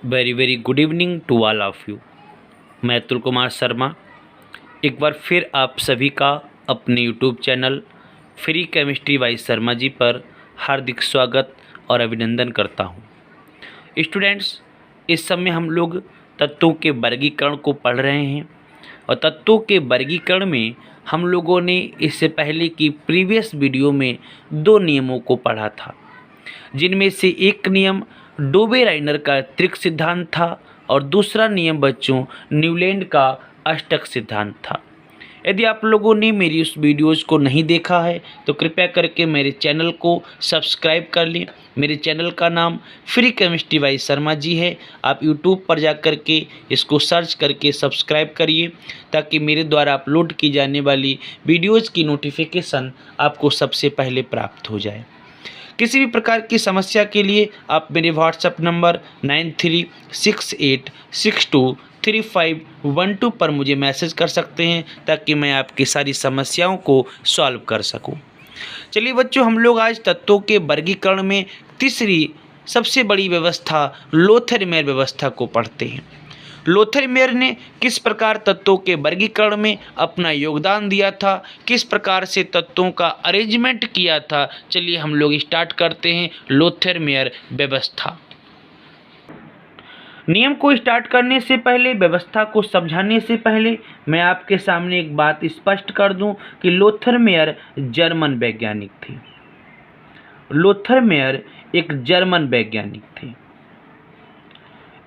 Very good evening to all of you. मैं अतुल कुमार शर्मा एक बार फिर आप सभी का अपने YouTube channel free chemistry by Sharma ji पर हार्दिक स्वागत और अभिनंदन करता हूँ। स्टूडेंट्स, इस समय हम लोग तत्वों के वर्गीकरण को पढ़ रहे हैं और तत्वों के वर्गीकरण में हम लोगों ने इससे पहले की प्रीवियस वीडियो में दो नियमों को पढ़ा था, जिनमें से एक नियम डोबे-राइनर का त्रिक सिद्धांत था और दूसरा नियम बच्चों न्यूलैंड का अष्टक सिद्धांत था। यदि आप लोगों ने मेरी उस वीडियोज़ को नहीं देखा है तो कृपया करके मेरे चैनल को सब्सक्राइब कर लें। मेरे चैनल का नाम फ्री केमिस्ट्री बाई शर्मा जी है। आप यूट्यूब पर जा कर के इसको सर्च करके सब्सक्राइब करिए ताकि मेरे द्वारा अपलोड की जाने वाली वीडियोज़ की नोटिफिकेशन आपको सबसे पहले प्राप्त हो जाए। किसी भी प्रकार की समस्या के लिए आप मेरे व्हाट्सएप नंबर 9368623512 पर मुझे मैसेज कर सकते हैं ताकि मैं आपकी सारी समस्याओं को सॉल्व कर सकूं। चलिए बच्चों, हम लोग आज तत्वों के वर्गीकरण में तीसरी सबसे बड़ी व्यवस्था लोथर-मेयर व्यवस्था को पढ़ते हैं। लोथर-मेयर ने किस प्रकार तत्वों के वर्गीकरण में अपना योगदान दिया था, किस प्रकार से तत्वों का अरेंजमेंट किया था, चलिए हम लोग स्टार्ट करते हैं लोथर-मेयर व्यवस्था। नियम को स्टार्ट करने से पहले, व्यवस्था को समझाने से पहले मैं आपके सामने एक बात स्पष्ट कर दूं कि लोथर-मेयर जर्मन वैज्ञानिक थे। लोथर-मेयर एक जर्मन वैज्ञानिक थे।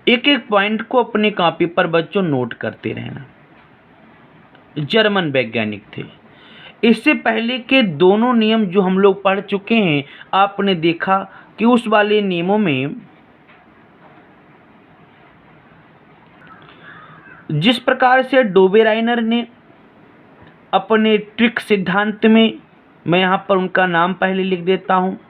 एक एक पॉइंट को अपने कॉपी पर बच्चों नोट करते रहना। जर्मन वैज्ञानिक थे। इससे पहले के दोनों नियम जो हम लोग पढ़ चुके हैं, आपने देखा कि उस वाले नियमों में जिस प्रकार से डोबे-राइनर ने अपने ट्रिक सिद्धांत में, मैं यहाँ पर उनका नाम पहले लिख देता हूँ,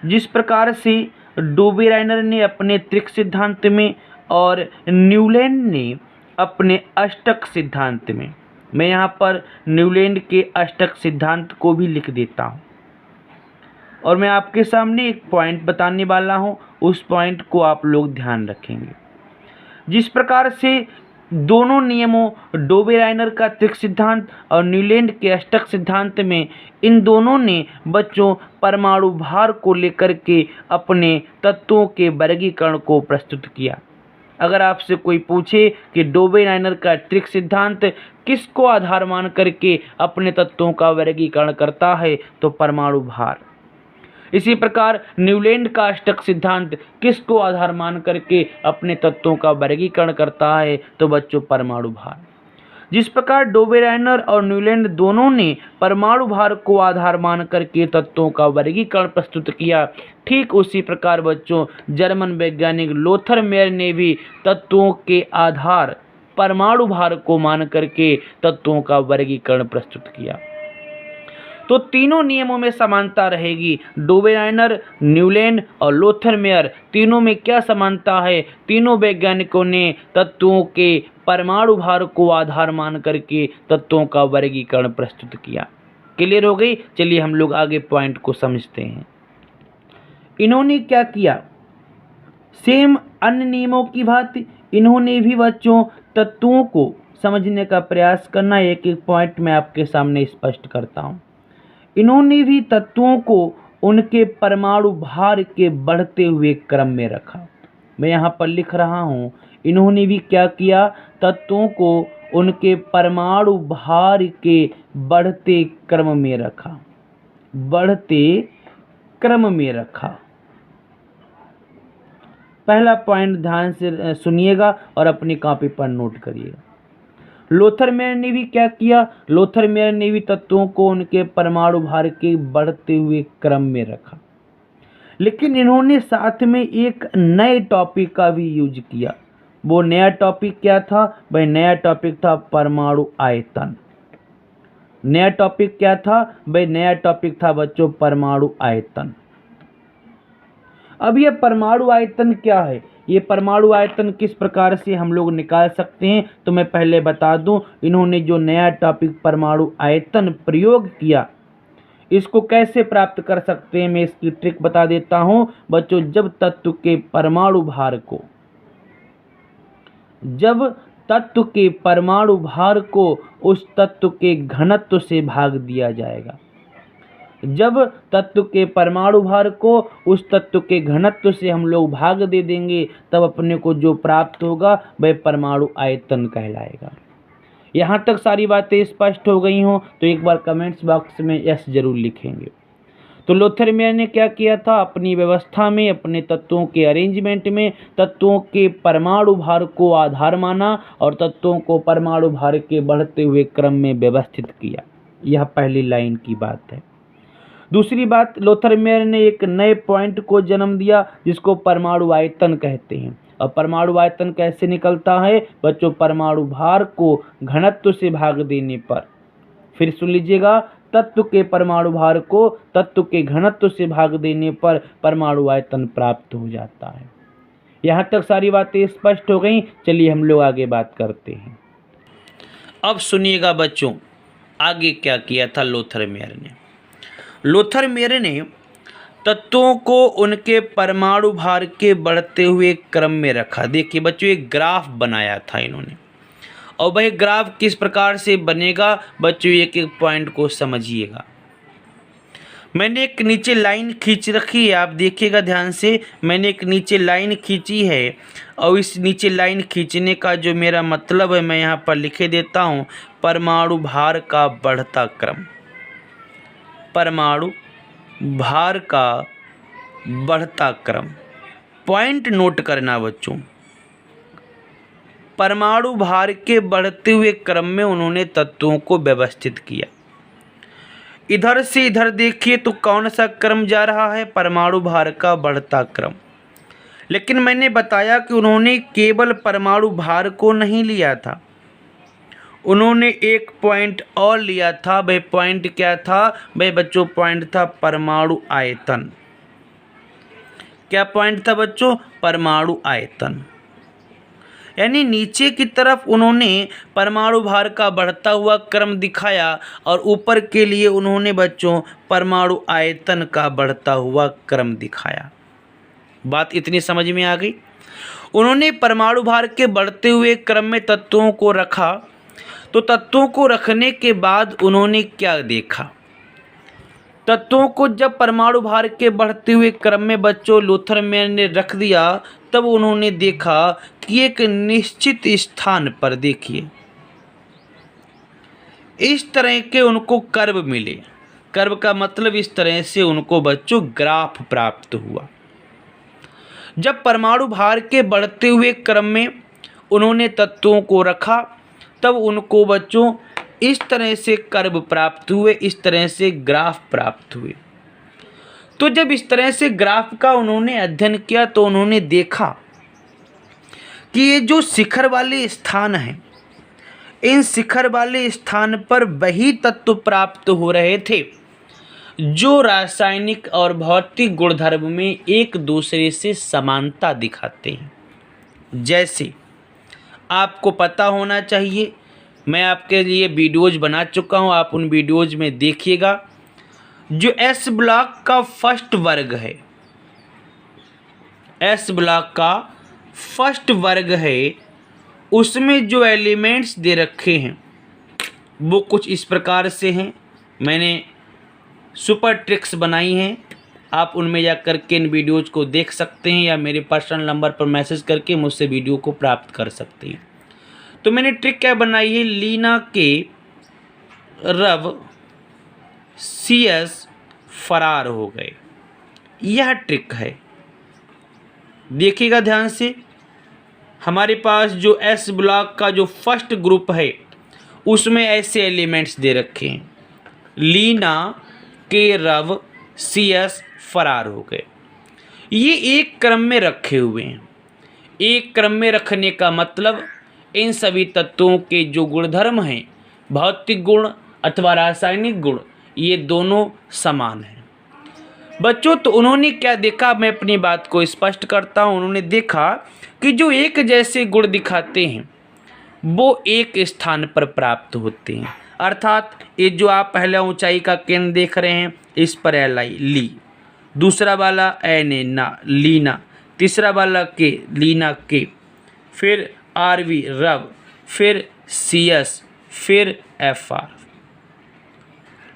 जिस प्रकार से डोबे-राइनर ने अपने त्रिक सिद्धांत में और न्यूलैंड ने अपने अष्टक सिद्धांत में, मैं यहाँ पर न्यूलैंड के अष्टक सिद्धांत को भी लिख देता हूँ और मैं आपके सामने एक पॉइंट बताने वाला हूँ, उस पॉइंट को आप लोग ध्यान रखेंगे। जिस प्रकार से दोनों नियमों डोबे-राइनर का त्रिक सिद्धांत और न्यूलैंड के अष्टक सिद्धांत में, इन दोनों ने बच्चों परमाणु भार को लेकर के अपने तत्वों के वर्गीकरण को प्रस्तुत किया। अगर आपसे कोई पूछे कि डोबे-राइनर का त्रिक सिद्धांत किसको आधार मान करके अपने तत्वों का वर्गीकरण करता है, तो परमाणु भार। इसी प्रकार न्यूलैंड का अष्टक सिद्धांत किसको आधार मान करके अपने तत्वों का वर्गीकरण करता है, तो बच्चों परमाणु भार। जिस प्रकार डोबे-राइनर और न्यूलैंड दोनों ने परमाणु भार को आधार मान करके तत्वों का वर्गीकरण प्रस्तुत किया, ठीक उसी प्रकार बच्चों जर्मन वैज्ञानिक लोथर-मेयर ने भी तत्वों के आधार परमाणु भार को मान करके तत्वों का वर्गीकरण प्रस्तुत किया। तो तीनों नियमों में समानता रहेगी। डोबे-राइनर, न्यूलैंड और लोथर-मेयर, तीनों में क्या समानता है? तीनों वैज्ञानिकों ने तत्वों के परमाणु भार को आधार मान करके तत्वों का वर्गीकरण प्रस्तुत किया। क्लियर हो गई? चलिए हम लोग आगे पॉइंट को समझते हैं। इन्होंने क्या किया? सेम अन्य नियमों की भांति इन्होंने भी बच्चों तत्वों को समझने का प्रयास करना। एक एक पॉइंट मैं आपके सामने स्पष्ट करता हूँ। इन्होंने भी तत्वों को उनके परमाणु भार के बढ़ते हुए क्रम में रखा। मैं यहाँ पर लिख रहा हूँ, इन्होंने भी क्या किया? तत्वों को उनके परमाणु भार के बढ़ते क्रम में रखा। बढ़ते क्रम में रखा। पहला पॉइंट ध्यान से सुनिएगा और अपनी कॉपी पर नोट करिएगा। लोथर-मेयर ने भी क्या किया? लोथर-मेयर ने भी तत्वों को उनके परमाणु भार के बढ़ते हुए क्रम में रखा, लेकिन इन्होंने साथ में एक नए टॉपिक का भी यूज किया। वो नया टॉपिक क्या था? भाई नया टॉपिक था परमाणु आयतन। नया टॉपिक क्या था? भाई नया टॉपिक था बच्चों परमाणु आयतन। अब ये परमाणु आयतन क्या है? ये परमाणु आयतन किस प्रकार से हम लोग निकाल सकते हैं, तो मैं पहले बता दूं, इन्होंने जो नया टॉपिक परमाणु आयतन प्रयोग किया, इसको कैसे प्राप्त कर सकते हैं, मैं इसकी ट्रिक बता देता हूं बच्चों। जब तत्व के परमाणु भार को जब तत्व के परमाणु भार को उस तत्व के घनत्व से भाग दिया जाएगा। जब तत्व के परमाणु भार को उस तत्व के घनत्व से हम लोग भाग दे देंगे, तब अपने को जो प्राप्त होगा वह परमाणु आयतन कहलाएगा। यहाँ तक सारी बातें स्पष्ट हो गई हों तो एक बार कमेंट्स बॉक्स में यस जरूर लिखेंगे। तो लोथर मेयर ने क्या किया था, अपनी व्यवस्था में, अपने तत्वों के अरेंजमेंट में तत्वों के परमाणु भार को आधार माना और तत्वों को परमाणु भार के बढ़ते हुए क्रम में व्यवस्थित किया। यह पहली लाइन की बात है। दूसरी बात, लोथर मेयर ने एक नए पॉइंट को जन्म दिया जिसको परमाणु आयतन कहते हैं। और परमाणु आयतन कैसे निकलता है बच्चों, परमाणु भार को घनत्व से भाग देने पर, फिर सुन लीजिएगा, तत्व के परमाणु भार को तत्व के घनत्व से भाग देने पर परमाणु आयतन प्राप्त हो जाता है। यहाँ तक सारी बातें स्पष्ट हो गई। चलिए हम लोग आगे बात करते हैं। अब सुनिएगा बच्चों, आगे क्या किया था लोथर मेयर ने। लोथर मेयर ने तत्वों को उनके परमाणु भार के बढ़ते हुए क्रम में रखा। देखिए बच्चों, एक ग्राफ बनाया था इन्होंने, और वह ग्राफ किस प्रकार से बनेगा बच्चों, एक एक पॉइंट को समझिएगा। मैंने एक नीचे लाइन खींच रखी है, आप देखिएगा ध्यान से। मैंने एक नीचे लाइन खींची है और इस नीचे लाइन खींचने का जो मेरा मतलब है मैं यहाँ पर लिखे देता हूँ, परमाणु भार का बढ़ता क्रम। परमाणु भार का बढ़ता क्रम, पॉइंट नोट करना बच्चों। परमाणु भार के बढ़ते हुए क्रम में उन्होंने तत्वों को व्यवस्थित किया। इधर से इधर देखिए तो कौन सा क्रम जा रहा है, परमाणु भार का बढ़ता क्रम। लेकिन मैंने बताया कि उन्होंने केवल परमाणु भार को नहीं लिया था, उन्होंने एक पॉइंट और लिया था। वह पॉइंट क्या था वह बच्चों, पॉइंट था परमाणु आयतन। क्या पॉइंट था बच्चों, परमाणु आयतन। यानी नीचे की तरफ उन्होंने परमाणु भार का बढ़ता हुआ क्रम दिखाया और ऊपर के लिए उन्होंने बच्चों परमाणु आयतन का बढ़ता हुआ क्रम दिखाया। बात इतनी समझ में आ गई। उन्होंने परमाणु भार के बढ़ते हुए क्रम में तत्वों को रखा, तो तत्वों को रखने के बाद उन्होंने क्या देखा, तत्वों को जब परमाणु भार के बढ़ते हुए क्रम में बच्चों लोथर मेयर ने रख दिया, तब उन्होंने देखा कि एक निश्चित स्थान पर देखिए इस तरह के उनको कर्व मिले। कर्व का मतलब इस तरह से उनको बच्चों ग्राफ प्राप्त हुआ। जब परमाणु भार के बढ़ते हुए क्रम में उन्होंने तत्वों को रखा, तब उनको बच्चों इस तरह से कर्व प्राप्त हुए, इस तरह से ग्राफ प्राप्त हुए। तो जब इस तरह से ग्राफ का उन्होंने अध्ययन किया तो उन्होंने देखा कि ये जो शिखर वाले स्थान हैं, इन शिखर वाले स्थान पर वही तत्व प्राप्त हो रहे थे जो रासायनिक और भौतिक गुणधर्म में एक दूसरे से समानता दिखाते हैं। जैसे आपको पता होना चाहिए, मैं आपके लिए वीडियोज़ बना चुका हूं, आप उन वीडियोज़ में देखिएगा। जो एस ब्लॉक का फर्स्ट वर्ग है, एस ब्लॉक का फर्स्ट वर्ग है, उसमें जो एलिमेंट्स दे रखे हैं वो कुछ इस प्रकार से हैं। मैंने सुपर ट्रिक्स बनाई हैं, आप उनमें जा करके इन वीडियोज़ को देख सकते हैं या मेरे पर्सनल नंबर पर मैसेज करके मुझसे वीडियो को प्राप्त कर सकते हैं। तो मैंने ट्रिक क्या बनाई है, लीना के रव CS फरार हो गए, यह ट्रिक है। देखिएगा ध्यान से, हमारे पास जो एस ब्लॉक का जो फर्स्ट ग्रुप है उसमें ऐसे एलिमेंट्स दे रखे हैं, लीना के रव CS फरार हो गए। ये एक क्रम में रखे हुए हैं। एक क्रम में रखने का मतलब इन सभी तत्वों के जो गुणधर्म हैं, भौतिक गुण अथवा रासायनिक गुण, ये दोनों समान हैं बच्चों। तो उन्होंने क्या देखा, मैं अपनी बात को स्पष्ट करता हूँ। उन्होंने देखा कि जो एक जैसे गुण दिखाते हैं वो एक स्थान पर प्राप्त होते हैं। अर्थात ये जो आप पहला ऊंचाई का केंद्र देख रहे हैं, इस पर Li ली, दूसरा वाला Na लीना, तीसरा वाला के लीना के, फिर RV रव, फिर CS, फिर FR।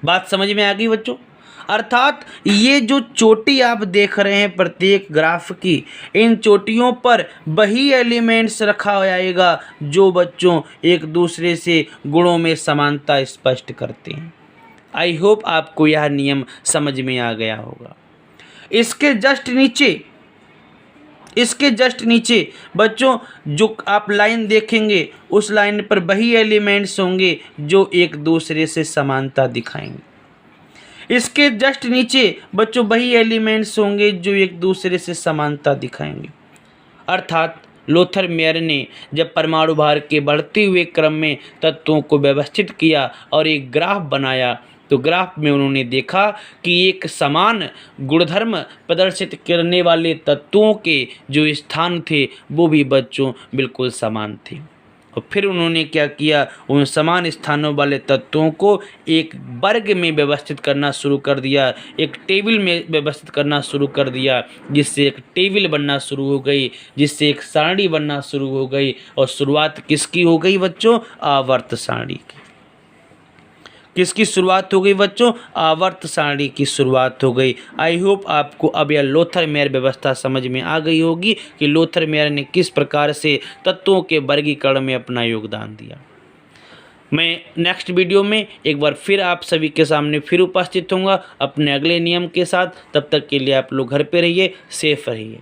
बात समझ में आ गई बच्चों? अर्थात ये जो चोटी आप देख रहे हैं प्रत्येक ग्राफ की, इन चोटियों पर वही एलिमेंट्स रखा जाएगा जो बच्चों एक दूसरे से गुणों में समानता स्पष्ट करते हैं। आई होप आपको यह नियम समझ में आ गया होगा। इसके जस्ट नीचे बच्चों जो आप लाइन देखेंगे उस लाइन पर वही एलिमेंट्स होंगे जो एक दूसरे से समानता दिखाएंगे। इसके जस्ट नीचे बच्चों वही एलिमेंट्स होंगे जो एक दूसरे से समानता दिखाएंगे। अर्थात लोथर मेयर ने जब परमाणु भार के बढ़ते हुए क्रम में तत्वों को व्यवस्थित किया और एक ग्राफ बनाया, तो ग्राफ में उन्होंने देखा कि एक समान गुणधर्म प्रदर्शित करने वाले तत्वों के जो स्थान थे वो भी बच्चों बिल्कुल समान थे। और फिर उन्होंने क्या किया, उन समान स्थानों वाले तत्वों को एक वर्ग में व्यवस्थित करना शुरू कर दिया, एक टेबल में व्यवस्थित करना शुरू कर दिया, जिससे एक टेबल बनना शुरू हो गई, जिससे एक सारणी बनना शुरू हो गई। और शुरुआत किसकी हो गई बच्चों? आवर्त सारणी की। किसकी शुरुआत हो गई बच्चों? आवर्त सारणी की शुरुआत हो गई। आई होप आपको अब यह लोथर मेयर व्यवस्था समझ में आ गई होगी कि लोथर मेयर ने किस प्रकार से तत्वों के वर्गीकरण में अपना योगदान दिया। मैं नेक्स्ट वीडियो में एक बार फिर आप सभी के सामने फिर उपस्थित होऊंगा अपने अगले नियम के साथ। तब तक के लिए आप लोग घर पे रहिए, सेफ रहिए।